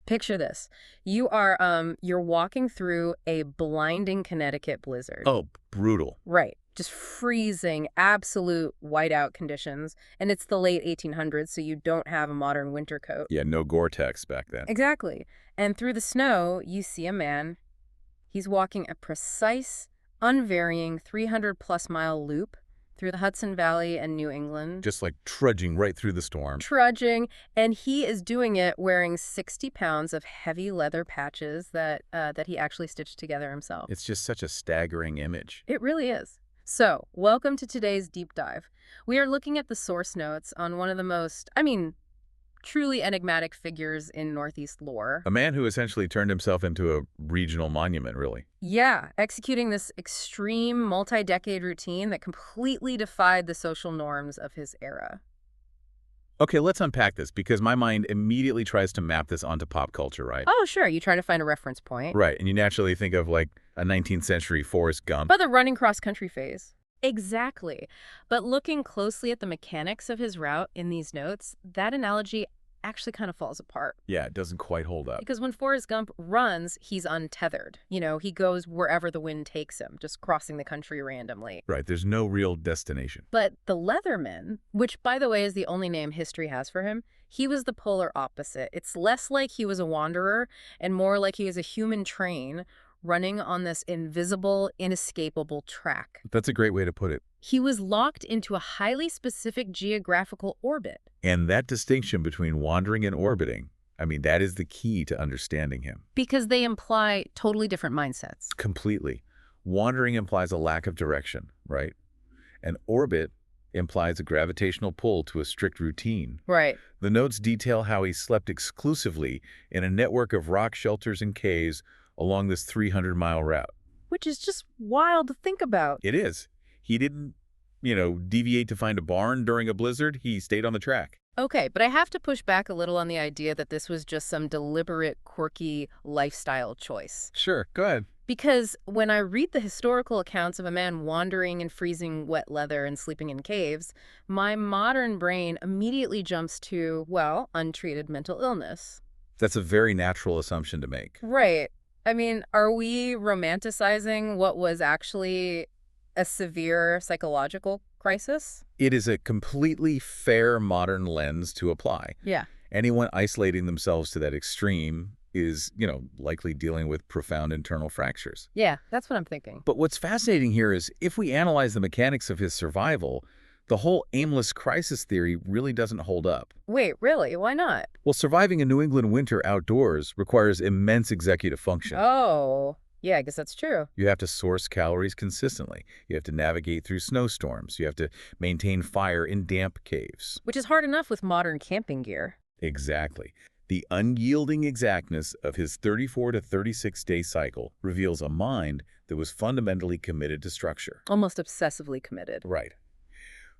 Picture this. You're walking through a blinding Connecticut blizzard. Oh, brutal. Right. Just freezing, absolute whiteout conditions. And it's the late 1800s, so you don't have a modern winter coat. Yeah, no Gore-Tex back then. Exactly. And through the snow, you see a man. He's walking a precise, unvarying 300-plus mile loop through the Hudson Valley and New England. Just like trudging right through the storm. Trudging, and he is doing it wearing 60 pounds of heavy leather patches that he actually stitched together himself. It's just such a staggering image. It really is. So, welcome to today's deep dive. We are looking at the source notes on one of the most, truly enigmatic figures in Northeast lore. A man who essentially turned himself into a regional monument, really. Yeah, executing this extreme multi-decade routine that completely defied the social norms of his era. Okay, let's unpack this, because my mind immediately tries to map this onto pop culture, right? Oh, sure, you try to find a reference point. Right, and you naturally think of, like, a 19th century Forrest Gump. But the running cross-country phase. Exactly. But looking closely at the mechanics of his route in these notes, that analogy actually kind of falls apart. Yeah, it doesn't quite hold up. Because when Forrest Gump runs, he's untethered. He goes wherever the wind takes him, just crossing the country randomly. Right, there's no real destination. But the Leatherman, which, by the way, is the only name history has for him, he was the polar opposite. It's less like he was a wanderer and more like he was a human train running on this invisible, inescapable track. That's a great way to put it. He was locked into a highly specific geographical orbit. And that distinction between wandering and orbiting, that is the key to understanding him. Because they imply totally different mindsets. Completely. Wandering implies a lack of direction, right? And orbit implies a gravitational pull to a strict routine. Right. The notes detail how he slept exclusively in a network of rock shelters and caves along this 300-mile route. Which is just wild to think about. It is. He didn't, deviate to find a barn during a blizzard. He stayed on the track. Okay, but I have to push back a little on the idea that this was just some deliberate, quirky lifestyle choice. Sure, go ahead. Because when I read the historical accounts of a man wandering in freezing wet leather and sleeping in caves, my modern brain immediately jumps to, untreated mental illness. That's a very natural assumption to make. Right. Are we romanticizing what was actually a severe psychological crisis? It is a completely fair modern lens to apply. Yeah. Anyone isolating themselves to that extreme is, likely dealing with profound internal fractures. Yeah, that's what I'm thinking. But what's fascinating here is if we analyze the mechanics of his survival, the whole aimless crisis theory really doesn't hold up. Wait, really? Why not? Well, surviving a New England winter outdoors requires immense executive function. Oh, yeah, I guess that's true. You have to source calories consistently. You have to navigate through snowstorms. You have to maintain fire in damp caves. Which is hard enough with modern camping gear. Exactly. The unyielding exactness of his 34 to 36-day cycle reveals a mind that was fundamentally committed to structure. Almost obsessively committed. Right.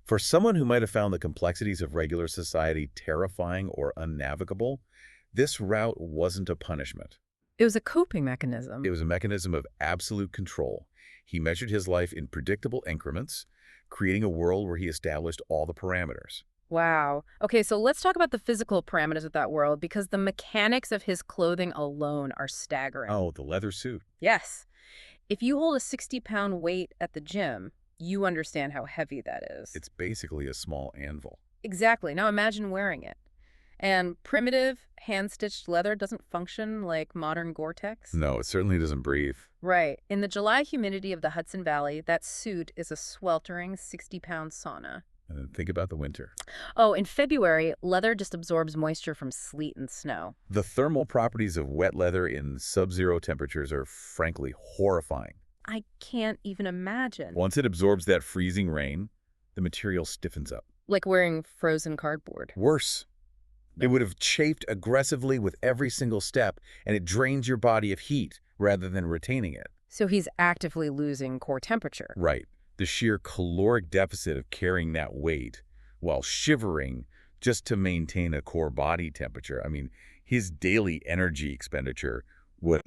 For someone who might have found the complexities of regular society terrifying or unnavigable, this route wasn't a punishment. It was a coping mechanism. It was a mechanism of absolute control. He measured his life in predictable increments, creating a world where he established all the parameters. Wow. Okay, so let's talk about the physical parameters of that world, because the mechanics of his clothing alone are staggering. Oh, the leather suit. Yes. If you hold a 60-pound weight at the gym, you understand how heavy that is. It's basically a small anvil. Exactly. Now imagine wearing it. And primitive, hand-stitched leather doesn't function like modern Gore-Tex? No, it certainly doesn't breathe. Right. In the July humidity of the Hudson Valley, that suit is a sweltering 60-pound sauna. And then think about the winter. Oh, in February, leather just absorbs moisture from sleet and snow. The thermal properties of wet leather in sub-zero temperatures are frankly horrifying. I can't even imagine. Once it absorbs that freezing rain, the material stiffens up. Like wearing frozen cardboard. Worse. It would have chafed aggressively with every single step, and it drains your body of heat rather than retaining it. So he's actively losing core temperature. Right. The sheer caloric deficit of carrying that weight while shivering just to maintain a core body temperature. His daily energy expenditure would...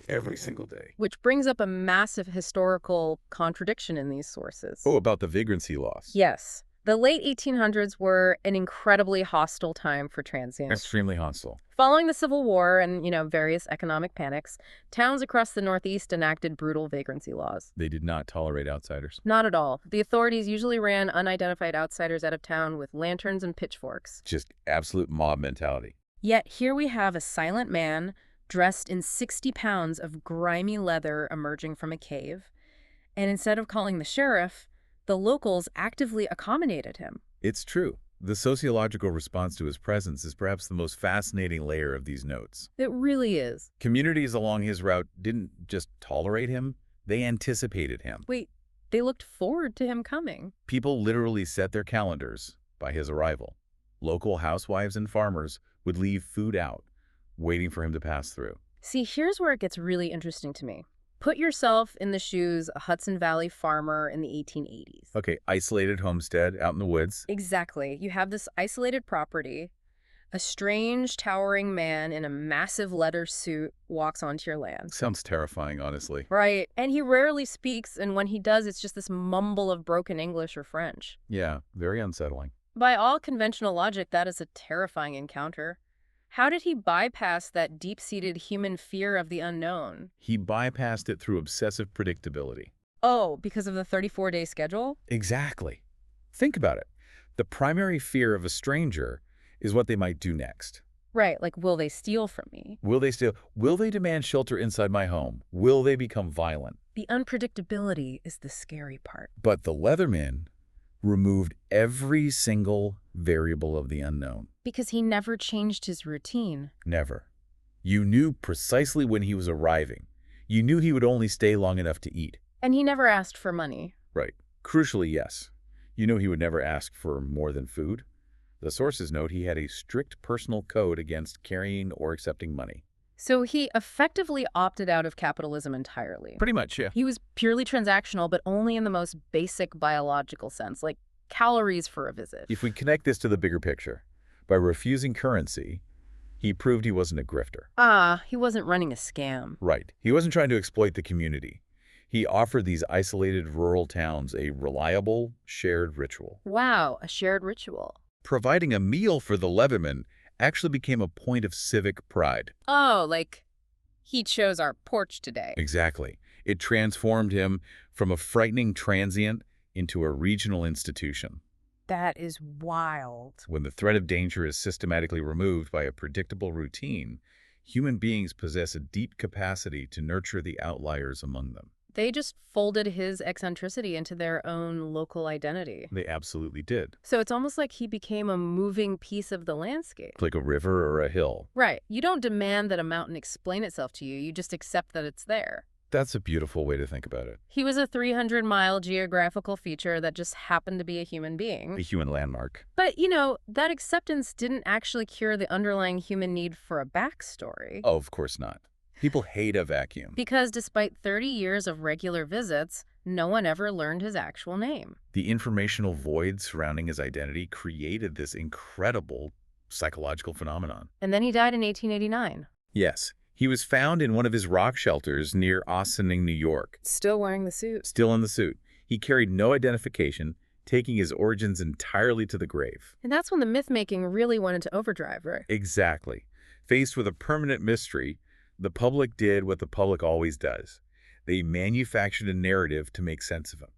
Every single day. Which brings up a massive historical contradiction in these sources. Oh, about the vagrancy loss. Yes. The late 1800s were an incredibly hostile time for transients. Extremely hostile. Following the Civil War and, various economic panics, towns across the Northeast enacted brutal vagrancy laws. They did not tolerate outsiders. Not at all. The authorities usually ran unidentified outsiders out of town with lanterns and pitchforks. Just absolute mob mentality. Yet here we have a silent man dressed in 60 pounds of grimy leather emerging from a cave. And instead of calling the sheriff, the locals actively accommodated him. It's true. The sociological response to his presence is perhaps the most fascinating layer of these notes. It really is. Communities along his route didn't just tolerate him, they anticipated him. Wait, they looked forward to him coming. People literally set their calendars by his arrival. Local housewives and farmers would leave food out, waiting for him to pass through. See, here's where it gets really interesting to me. Put yourself in the shoes of a Hudson Valley farmer in the 1880s. Okay, isolated homestead out in the woods. Exactly. You have this isolated property. A strange, towering man in a massive leather suit walks onto your land. Sounds terrifying, honestly. Right. And he rarely speaks, and when he does, it's just this mumble of broken English or French. Yeah, very unsettling. By all conventional logic, that is a terrifying encounter. How did he bypass that deep-seated human fear of the unknown? He bypassed it through obsessive predictability. Oh, because of the 34-day schedule? Exactly. Think about it. The primary fear of a stranger is what they might do next. Right, like, will they steal from me? Will they steal? Will they demand shelter inside my home? Will they become violent? The unpredictability is the scary part. But the Leatherman removed every single variable of the unknown. Because he never changed his routine. Never. You knew precisely when he was arriving. You knew he would only stay long enough to eat. And he never asked for money. Right. Crucially, yes. You know he would never ask for more than food. The sources note he had a strict personal code against carrying or accepting money. So he effectively opted out of capitalism entirely. Pretty much, yeah. He was purely transactional, but only in the most basic biological sense, like calories for a visit. If we connect this to the bigger picture, by refusing currency, he proved he wasn't a grifter. He wasn't running a scam. Right. He wasn't trying to exploit the community. He offered these isolated rural towns a reliable, shared ritual. Wow, a shared ritual. Providing a meal for the Leatherman actually became a point of civic pride. Oh, like, he chose our porch today. Exactly. It transformed him from a frightening transient into a regional institution. That is wild. When the threat of danger is systematically removed by a predictable routine, human beings possess a deep capacity to nurture the outliers among them. They just folded his eccentricity into their own local identity. They absolutely did. So it's almost like he became a moving piece of the landscape. Like a river or a hill. Right. You don't demand that a mountain explain itself to you. You just accept that it's there. That's a beautiful way to think about it. He was a 300-mile geographical feature that just happened to be a human being. A human landmark. But, that acceptance didn't actually cure the underlying human need for a backstory. Oh, of course not. People hate a vacuum. Because despite 30 years of regular visits, no one ever learned his actual name. The informational void surrounding his identity created this incredible psychological phenomenon. And then he died in 1889. Yes. He was found in one of his rock shelters near Ossining, New York. Still wearing the suit. Still in the suit. He carried no identification, taking his origins entirely to the grave. And that's when the myth-making really went into overdrive, right? Exactly. Faced with a permanent mystery, the public did what the public always does. They manufactured a narrative to make sense of him.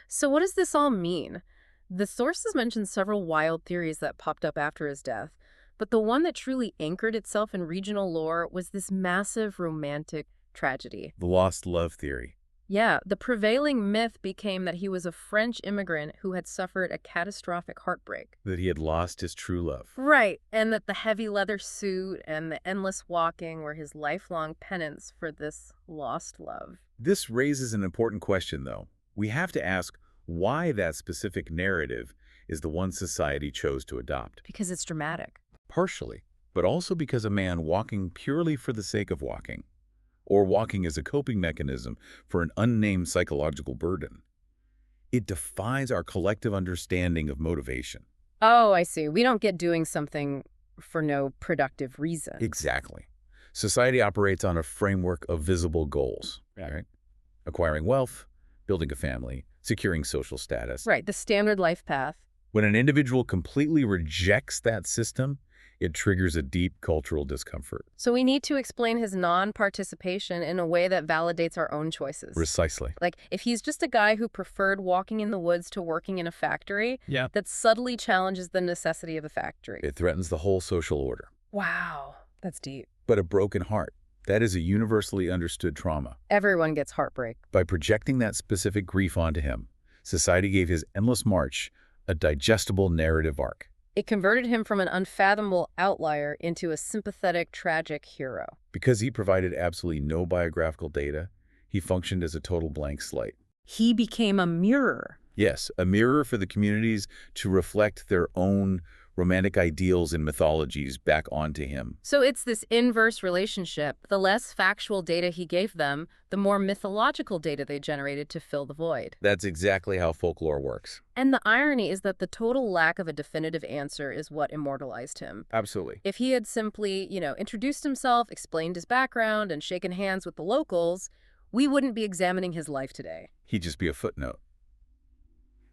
So what does this all mean? The sources mention several wild theories that popped up after his death, but the one that truly anchored itself in regional lore was this massive romantic tragedy. The lost love theory. Yeah, the prevailing myth became that he was a French immigrant who had suffered a catastrophic heartbreak. That he had lost his true love. Right, and that the heavy leather suit and the endless walking were his lifelong penance for this lost love. This raises an important question, though. We have to ask why that specific narrative is the one society chose to adopt. Because it's dramatic. Partially, but also because a man walking purely for the sake of walking, or walking as a coping mechanism for an unnamed psychological burden. It defies our collective understanding of motivation. Oh, I see. We don't get doing something for no productive reason. Exactly. Society operates on a framework of visible goals, right? Acquiring wealth, building a family, securing social status. Right, the standard life path. When an individual completely rejects that system, it triggers a deep cultural discomfort. So we need to explain his non-participation in a way that validates our own choices. Precisely. Like, if he's just a guy who preferred walking in the woods to working in a factory, Yeah. that subtly challenges the necessity of the factory. It threatens the whole social order. Wow, that's deep. But a broken heart, that is a universally understood trauma. Everyone gets heartbreak. By projecting that specific grief onto him, society gave his endless march a digestible narrative arc. It converted him from an unfathomable outlier into a sympathetic, tragic hero. Because he provided absolutely no biographical data, he functioned as a total blank slate. He became a mirror. Yes, a mirror for the communities to reflect their own romantic ideals and mythologies back onto him. So it's this inverse relationship. The less factual data he gave them, the more mythological data they generated to fill the void. That's exactly how folklore works. And the irony is that the total lack of a definitive answer is what immortalized him. Absolutely. If he had simply, introduced himself, explained his background, and shaken hands with the locals, we wouldn't be examining his life today. He'd just be a footnote.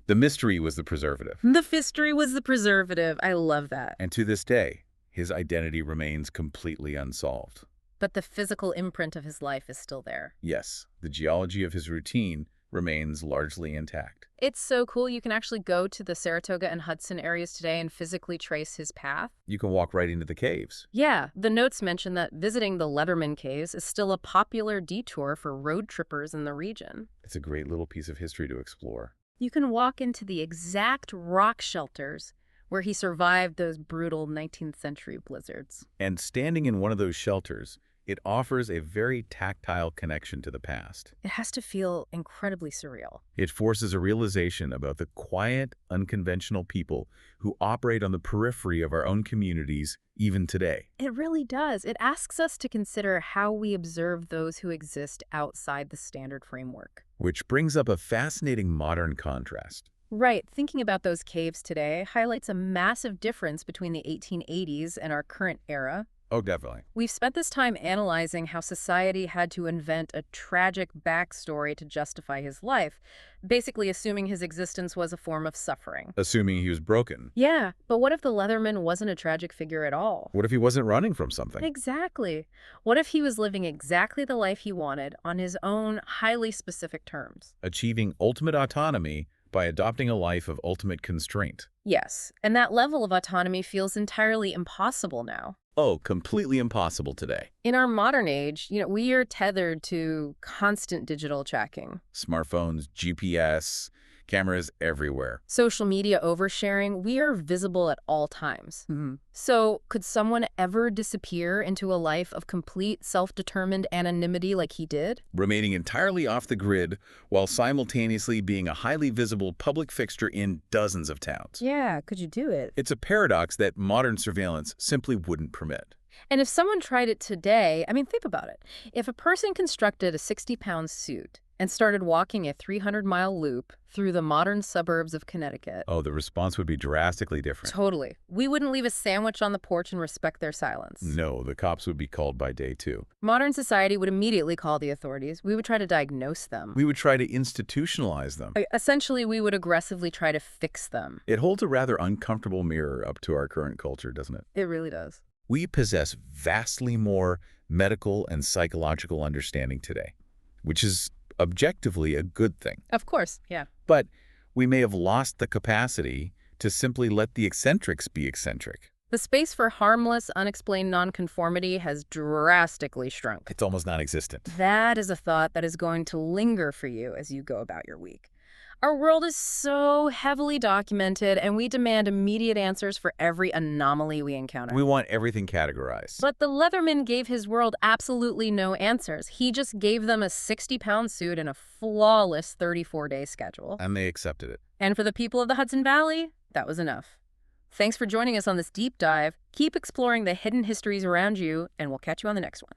The mystery was the preservative. The mystery was the preservative. I love that. And to this day, his identity remains completely unsolved. But the physical imprint of his life is still there. Yes, the geology of his routine remains largely intact. It's so cool. You can actually go to the Saratoga and Hudson areas today and physically trace his path. You can walk right into the caves. Yeah, the notes mention that visiting the Leatherman caves is still a popular detour for road trippers in the region. It's a great little piece of history to explore. You can walk into the exact rock shelters where he survived those brutal 19th century blizzards. And standing in one of those shelters, it offers a very tactile connection to the past. It has to feel incredibly surreal. It forces a realization about the quiet, unconventional people who operate on the periphery of our own communities even today. It really does. It asks us to consider how we observe those who exist outside the standard framework. Which brings up a fascinating modern contrast. Right. Thinking about those caves today highlights a massive difference between the 1880s and our current era. Oh, definitely. We've spent this time analyzing how society had to invent a tragic backstory to justify his life, basically assuming his existence was a form of suffering. Assuming he was broken. Yeah, but what if the Leatherman wasn't a tragic figure at all? What if he wasn't running from something? Exactly. What if he was living exactly the life he wanted on his own highly specific terms? Achieving ultimate autonomy by adopting a life of ultimate constraint. Yes, and that level of autonomy feels entirely impossible now. Oh, completely impossible today. In our modern age, we are tethered to constant digital tracking. Smartphones, GPS, cameras everywhere. Social media oversharing, we are visible at all times. So could someone ever disappear into a life of complete self-determined anonymity like he did? Remaining entirely off the grid while simultaneously being a highly visible public fixture in dozens of towns. Yeah, could you do it? It's a paradox that modern surveillance simply wouldn't permit. And if someone tried it today, think about it. If a person constructed a 60-pound suit and started walking a 300-mile loop through the modern suburbs of Connecticut. Oh, the response would be drastically different. Totally. We wouldn't leave a sandwich on the porch and respect their silence. No, the cops would be called by day two. Modern society would immediately call the authorities. We would try to diagnose them. We would try to institutionalize them. Essentially, we would aggressively try to fix them. It holds a rather uncomfortable mirror up to our current culture, doesn't it? It really does. We possess vastly more medical and psychological understanding today, which is objectively a good thing. Of course, yeah. But we may have lost the capacity to simply let the eccentrics be eccentric. The space for harmless, unexplained nonconformity has drastically shrunk. It's almost non-existent. That is a thought that is going to linger for you as you go about your week. Our world is so heavily documented, and we demand immediate answers for every anomaly we encounter. We want everything categorized. But the Leatherman gave his world absolutely no answers. He just gave them a 60-pound suit and a flawless 34-day schedule. And they accepted it. And for the people of the Hudson Valley, that was enough. Thanks for joining us on this deep dive. Keep exploring the hidden histories around you, and we'll catch you on the next one.